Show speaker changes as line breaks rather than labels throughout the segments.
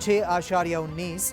6.19,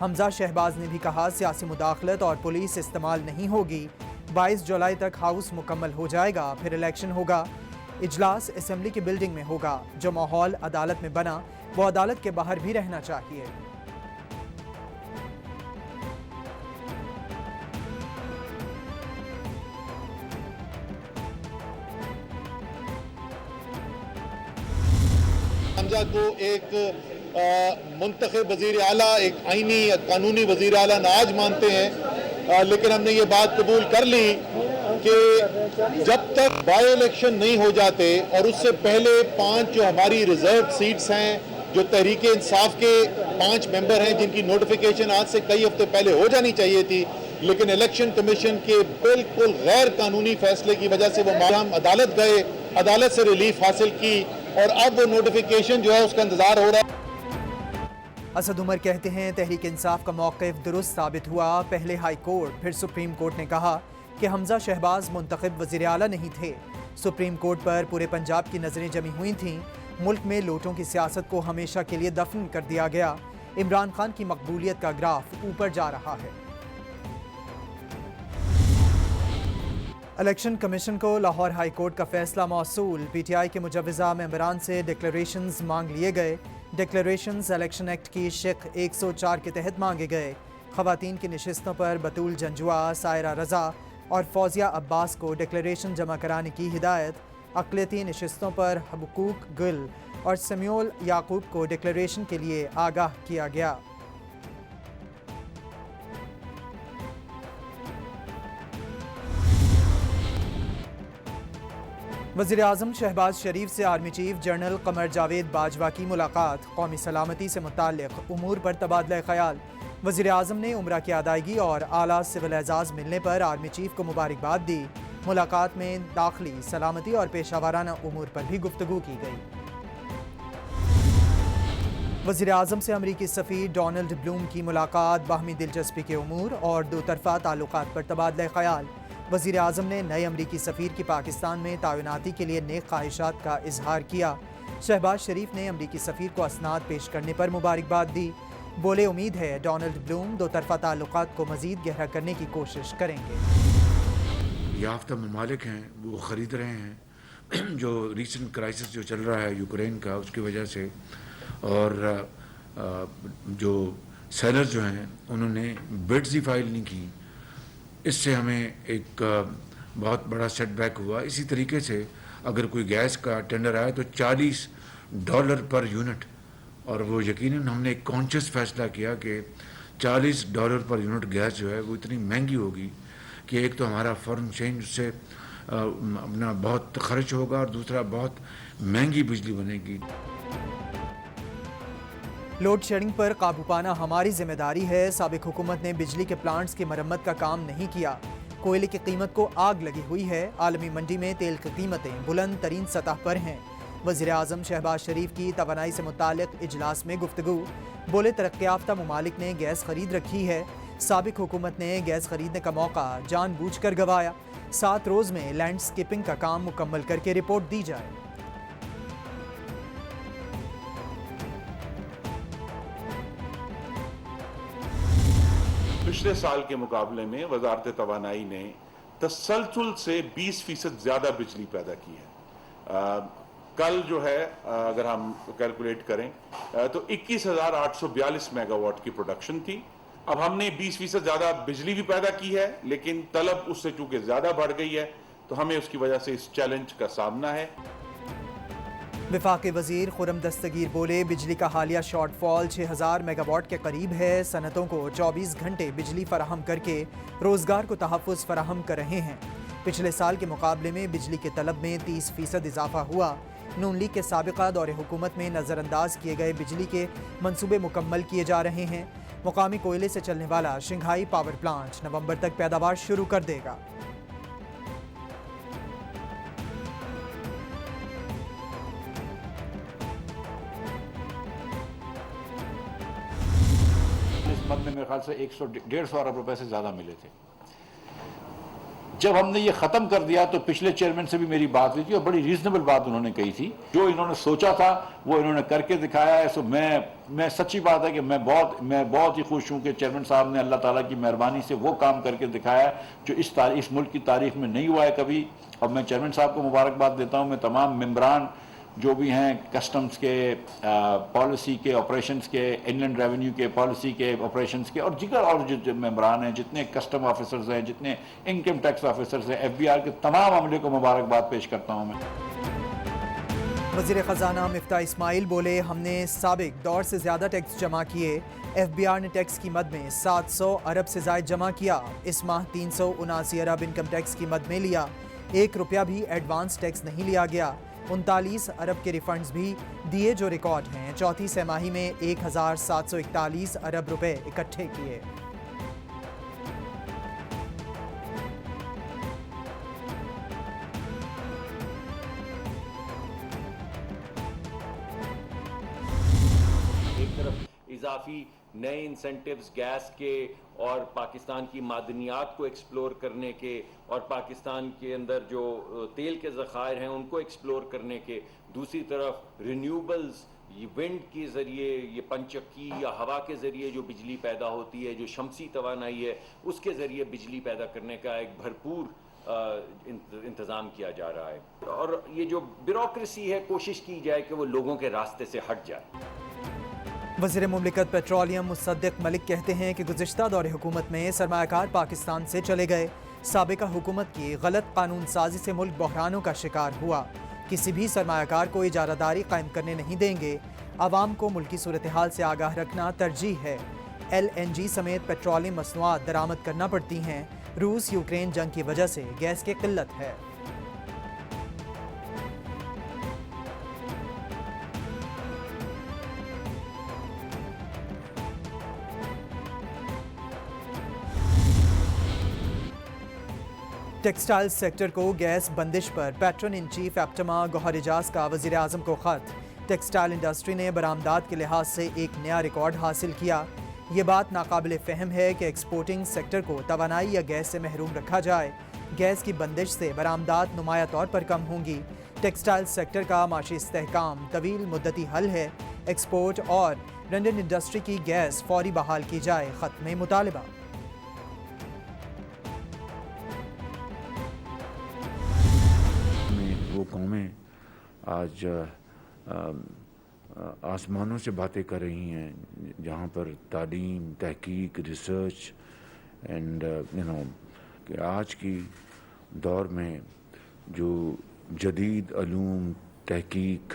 حمزہ شہباز نے بھی کہا سیاسی مداخلت اور پولیس استعمال نہیں ہوگی، 22 جولائی تک ہاؤس مکمل ہو جائے گا، پھر الیکشن ہوگا، اجلاس اسمبلی کی بلڈنگ میں ہوگا، جو ماحول عدالت میں بنا وہ عدالت کے باہر بھی رہنا چاہیے۔
حمزہ کو ایک منتخب وزیر اعلیٰ، ایک آئینی قانونی وزیر اعلیٰ ناج مانتے ہیں، لیکن ہم نے یہ بات قبول کر لی کہ جب تک بائی الیکشن نہیں ہو جاتے اور اس سے پہلے 5 جو ہماری ریزرو سیٹس ہیں، جو تحریک انصاف کے 5 ممبر ہیں جن کی نوٹیفیکیشن آج سے کئی ہفتے پہلے ہو جانی چاہیے تھی، لیکن الیکشن کمیشن کے بالکل غیر قانونی فیصلے کی وجہ سے وہ ہم عدالت گئے، عدالت سے ریلیف حاصل کی اور اب وہ نوٹیفیکیشن جو ہے اس کا انتظار ہو رہا ہے۔
اسد عمر کہتے ہیں تحریک انصاف کا موقف درست ثابت ہوا، پہلے ہائی کورٹ پھر سپریم کورٹ نے کہا کہ حمزہ شہباز منتخب وزیر اعلیٰ نہیں تھے، سپریم کورٹ پر پورے پنجاب کی نظریں جمی ہوئی تھیں، ملک میں لوٹوں کی سیاست کو ہمیشہ کے لیے دفن کر دیا گیا، عمران خان کی مقبولیت کا گراف اوپر جا رہا ہے۔ الیکشن کمیشن کو لاہور ہائی کورٹ کا فیصلہ موصول، پی ٹی آئی کے مجوزہ ممبران سے ڈکلریشنز مانگ لیے گئے، ڈکلریشنز الیکشن ایکٹ کی شق 104 کے تحت مانگے گئے، خواتین کی نشستوں پر بطول جنجوعہ، سائرہ رضا اور فوزیہ عباس کو ڈکلریشن جمع کرانے کی ہدایت، اقلیتی نشستوں پر حقوق گل اور سمیول یعقوب کو ڈکلریشن کے لیے آگاہ کیا گیا۔ وزیر اعظم شہباز شریف سے army chief general Qamar Javed Bajwa کی ملاقات، قومی سلامتی سے متعلق امور پر تبادلہ خیال، وزیر اعظم نے عمرہ کی ادائیگی اور اعلیٰ سول اعزاز ملنے پر آرمی چیف کو مبارکباد دی، ملاقات میں داخلی سلامتی اور پیشہ ورانہ امور پر بھی گفتگو کی گئی۔ وزیر اعظم سے امریکی سفیر ڈونلڈ بلوم کی ملاقات، باہمی دلچسپی کے امور اور دو طرفہ تعلقات پر تبادلہ خیال، وزیر اعظم نے نئے امریکی سفیر کی پاکستان میں تعیناتی کے لیے نیک خواہشات کا اظہار کیا، شہباز شریف نے امریکی سفیر کو اسناد پیش کرنے پر مبارکباد دی، بولے امید ہے ڈونلڈ بلوم دو طرفہ تعلقات کو مزید گہرا کرنے کی کوشش کریں گے۔
یافتہ ممالک ہیں وہ خرید رہے ہیں، جو ریسنٹ کرائسس جو چل رہا ہے یوکرین کا اس کی وجہ سے، اور جو سیلر جو ہیں انہوں نے بڈز ہی فائل نہیں کی، اس سے ہمیں ایک بہت بڑا سیٹ بیک ہوا۔ اسی طریقے سے اگر کوئی گیس کا ٹینڈر آئے تو $40 پر یونٹ، اور وہ یقیناً ہم نے ایک کانشیس فیصلہ کیا کہ $40 پر یونٹ گیس جو ہے وہ اتنی مہنگی ہوگی کہ ایک تو ہمارا فارن چینج اس سے اپنا بہت خرچ ہوگا اور دوسرا بہت مہنگی بجلی بنے گی۔
لوڈ شیڈنگ پر قابو پانا ہماری ذمہ داری ہے، سابق حکومت نے بجلی کے پلانٹس کی مرمت کا کام نہیں کیا، کوئلے کی قیمت کو آگ لگی ہوئی ہے، عالمی منڈی میں تیل کی قیمتیں بلند ترین سطح پر ہیں، وزیر اعظم شہباز شریف کی توانائی سے متعلق اجلاس میں گفتگو، بولے ترقی یافتہ ممالک نے گیس خرید رکھی ہے، سابق حکومت نے گیس خریدنے کا موقع جان بوجھ کر گوایا، 7 روز میں لینڈ سکیپنگ کا کام مکمل کر کے رپورٹ دی جائے۔
پچھلے سال کے مقابلے میں وزارت توانائی نے تسلسل سے 20% زیادہ بجلی پیدا کی ہے۔ کل جو ہے اگر ہم کیلکولیٹ کریں تو 21,842 میگا واٹ کی پروڈکشن تھی، اب ہم نے 20% زیادہ بجلی بھی پیدا کی ہے، لیکن طلب اس سے چونکہ زیادہ بڑھ گئی ہے تو ہمیں اس کی وجہ سے اس چیلنج کا سامنا ہے۔
وفاقی وزیر خرم دستگیر بولے بجلی کا حالیہ شارٹ فال 6,000 میگا واٹ کے قریب ہے، صنعتوں کو 24 گھنٹے بجلی فراہم کر کے روزگار کو تحفظ فراہم کر رہے ہیں، پچھلے سال کے مقابلے میں بجلی کے طلب میں 30% اضافہ ہوا، نون لیگ کے سابقہ دور حکومت میں نظر انداز کیے گئے بجلی کے منصوبے مکمل کیے جا رہے ہیں، مقامی کوئلے سے چلنے والا شنگھائی پاور پلانٹ نومبر تک پیداوار شروع کر دے گا۔
اس مد میں میرے خیال سے 100-150 ارب روپے سے زیادہ ملے تھے۔ جب ہم نے یہ ختم کر دیا تو پچھلے چیئرمین سے بھی میری بات ہوئی تھی اور بڑی ریزنیبل بات انہوں نے کہی تھی. جو انہوں نے سوچا تھا وہ انہوں نے کر کے دکھایا ہے. سو میں سچی بات ہے کہ میں بہت ہی خوش ہوں کہ چیئرمین صاحب نے اللہ تعالیٰ کی مہربانی سے وہ کام کر کے دکھایا جو اس ملک کی تاریخ میں نہیں ہوا ہے کبھی. اب میں چیئرمین صاحب کو مبارکباد دیتا ہوں. میں تمام ممبران جو بھی ہیں کسٹمز کے پالیسی کے آپریشنز کے انلینڈ ریونیو کے پالیسی کے آپریشنز کے اور دیگر اور جو ممبران ہیں جتنے کسٹم آفیسرز ہیں جتنے انکم ٹیکس آفیسرز ہیں FBR کے تمام عملے کو مبارکباد پیش کرتا ہوں میں.
وزیر خزانہ مفتاح اسماعیل بولے ہم نے سابق دور سے زیادہ ٹیکس جمع کیے. FBR نے ٹیکس کی مد میں 700 ارب سے زائد جمع کیا. اس ماہ 379 ارب انکم ٹیکس کی مد میں لیا. 1 روپیہ بھی ایڈوانس ٹیکس نہیں لیا گیا. 39 ارب کے ریفنڈز بھی دیے جو ریکارڈ ہیں. چوتھی سہ ماہی میں 1741 ارب روپے اکٹھے کیے.
ایک طرف اضافی نئے انسینٹیوز گیس کے اور پاکستان کی معدنیات کو ایکسپلور کرنے کے اور پاکستان کے اندر جو تیل کے ذخائر ہیں ان کو ایکسپلور کرنے کے. دوسری طرف رینیوبلز ونڈ کے ذریعے یہ پنچکی یا ہوا کے ذریعے جو بجلی پیدا ہوتی ہے جو شمسی توانائی ہے اس کے ذریعے بجلی پیدا کرنے کا ایک بھرپور انتظام کیا جا رہا ہے. اور یہ جو بیوروکریسی ہے کوشش کی جائے کہ وہ لوگوں کے راستے سے ہٹ جائے.
وزیر مملکت پیٹرولیم مصدق ملک کہتے ہیں کہ گزشتہ دور حکومت میں سرمایہ کار پاکستان سے چلے گئے. سابقہ حکومت کی غلط قانون سازی سے ملک بحرانوں کا شکار ہوا. کسی بھی سرمایہ کار کو اجارہ داری قائم کرنے نہیں دیں گے. عوام کو ملکی صورتحال سے آگاہ رکھنا ترجیح ہے. LNG سمیت پیٹرولیم مصنوعات درآمد کرنا پڑتی ہیں. روس یوکرین جنگ کی وجہ سے گیس کی قلت ہے. ٹیکسٹائل سیکٹر کو گیس بندش پر پیٹرن ان چیف ایپٹما گوہر اعجاز کا وزیر اعظم کو خط. ٹیکسٹائل انڈسٹری نے برآمدات کے لحاظ سے ایک نیا ریکارڈ حاصل کیا. یہ بات ناقابل فہم ہے کہ ایکسپورٹنگ سیکٹر کو توانائی یا گیس سے محروم رکھا جائے. گیس کی بندش سے برآمدات نمایاں طور پر کم ہوں گی. ٹیکسٹائل سیکٹر کا معاشی استحکام طویل مدتی حل ہے. ایکسپورٹ اور رنڈن انڈسٹری کی گیس فوری بحال کی جائے. ختم مطالبہ.
وہ قومیں آج آسمانوں سے باتیں کر رہی ہیں جہاں پر تعلیم تحقیق ریسرچ اینڈ کہ آج کی دور میں جو جدید علوم تحقیق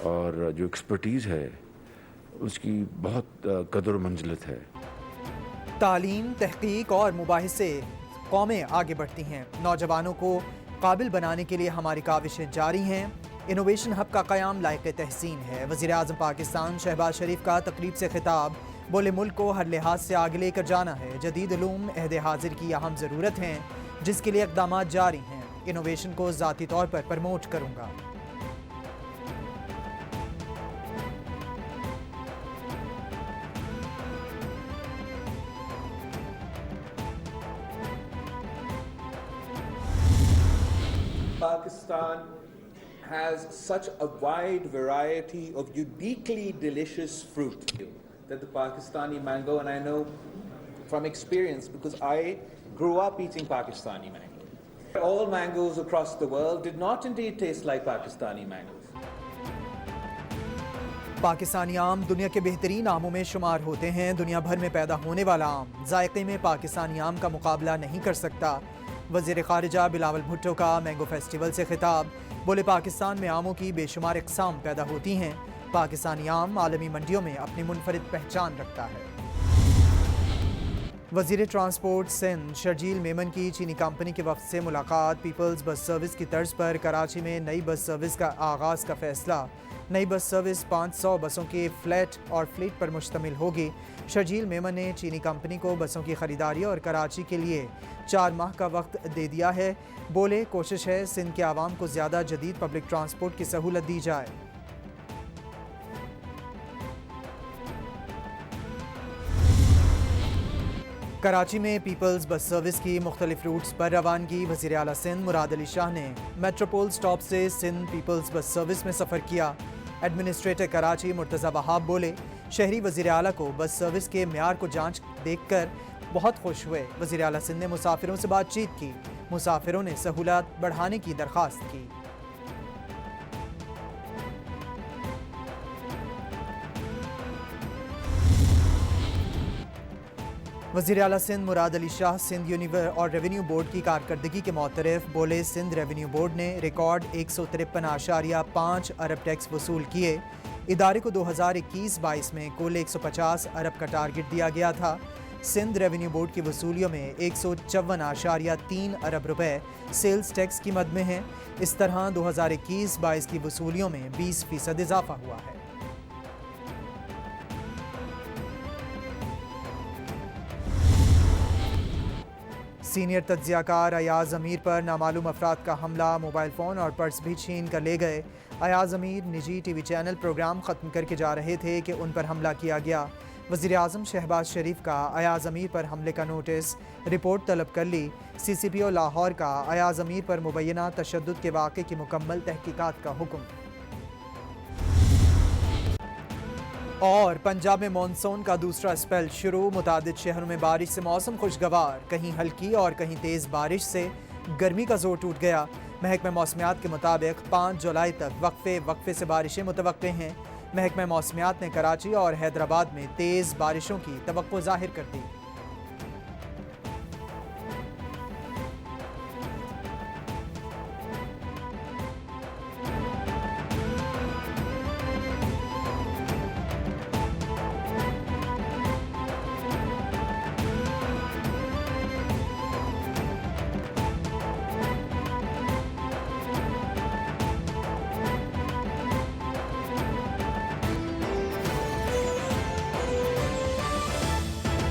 اور جو ایکسپرٹیز ہے اس کی بہت قدر و منزلت ہے.
تعلیم تحقیق اور مباحث سے قومیں آگے بڑھتی ہیں. نوجوانوں کو قابل بنانے کے لیے ہماری کاوشیں جاری ہیں. انوویشن ہب کا قیام لائق تحسین ہے. وزیر اعظم پاکستان شہباز شریف کا تقریب سے خطاب. بولے ملک کو ہر لحاظ سے آگے لے کر جانا ہے. جدید علوم عہد حاضر کی اہم ضرورت ہیں جس کے لیے اقدامات جاری ہیں. انوویشن کو ذاتی طور پر پروموٹ کروں گا.
Pakistan has such a wide variety of uniquely delicious fruit that the Pakistani mango, and I know from experience because I grew up eating Pakistani mango. All mangoes across the world did not indeed taste like Pakistani mangoes.
Pakistani آم دنیا کے بہترین آموں میں شمار ہوتے ہیں. دنیا بھر میں پیدا ہونے والا آم ذائقے میں پاکستانی آم کا مقابلہ نہیں کر سکتا. وزیر خارجہ بلاول بھٹو کا مینگو فیسٹیول سے خطاب. بولے پاکستان میں آموں کی بے شمار اقسام پیدا ہوتی ہیں. پاکستانی آم عالمی منڈیوں میں اپنی منفرد پہچان رکھتا ہے. وزیر ٹرانسپورٹ سندھ شرجیل میمن کی چینی کمپنی کے وفد سے ملاقات. پیپلز بس سروس کی طرز پر کراچی میں نئی بس سروس کا آغاز کا فیصلہ. نئی بس سروس 500 بسوں کے فلیٹ اور فلیٹ پر مشتمل ہوگی. شرجیل میمن نے چینی کمپنی کو بسوں کی خریداری اور کراچی کے لیے 4 ماہ کا وقت دے دیا ہے. بولے کوشش ہے سندھ کے عوام کو زیادہ جدید پبلک ٹرانسپورٹ کی سہولت دی جائے. کراچی میں پیپلز بس سروس کی مختلف روٹس پر روانگی. وزیر اعلیٰ سندھ مراد علی شاہ نے میٹروپول سٹاپ سے سندھ پیپلز بس سروس میں سفر کیا. ایڈمنسٹریٹر کراچی مرتضی وہاب بولے شہری وزیر اعلیٰ کو بس سروس کے معیار کو جانچ دیکھ کر بہت خوش ہوئے. وزیر اعلیٰ سندھ نے مسافروں سے بات چیت کی. مسافروں نے سہولت بڑھانے کی درخواست کی. وزیر اعلیٰ سندھ مراد علی شاہ سندھ یونیور اور ریونیو بورڈ کی کارکردگی کے معترف بولے سندھ ریونیو بورڈ نے ریکارڈ 153.5 ارب ٹیکس وصول کیے. ادارے کو 2021-22 میں کل 150 ارب کا ٹارگٹ دیا گیا تھا. سندھ ریونیو بورڈ کی وصولیوں میں 154.3 ارب روپے سیلز ٹیکس کی مد میں ہیں. اس طرح 2021-22 کی وصولیوں میں 20% اضافہ ہوا ہے. سینئر تجزیہ کار ایاز امیر پر نامعلوم افراد کا حملہ. موبائل فون اور پرس بھی چھین کر لے گئے. ایاز امیر نجی ٹی وی چینل پروگرام ختم کر کے جا رہے تھے کہ ان پر حملہ کیا گیا. وزیر اعظم شہباز شریف کا ایاز امیر پر حملے کا نوٹس، رپورٹ طلب کر لی. سی سی پی او لاہور کا ایاز امیر پر مبینہ تشدد کے واقعے کی مکمل تحقیقات کا حکم. اور پنجاب میں مانسون کا دوسرا اسپیل شروع. متعدد شہروں میں بارش سے موسم خوشگوار. کہیں ہلکی اور کہیں تیز بارش سے گرمی کا زور ٹوٹ گیا. محکمہ موسمیات کے مطابق 5 جولائی تک وقفے سے بارشیں متوقع ہیں. محکمہ موسمیات نے کراچی اور حیدرآباد میں تیز بارشوں کی توقع ظاہر کر دی.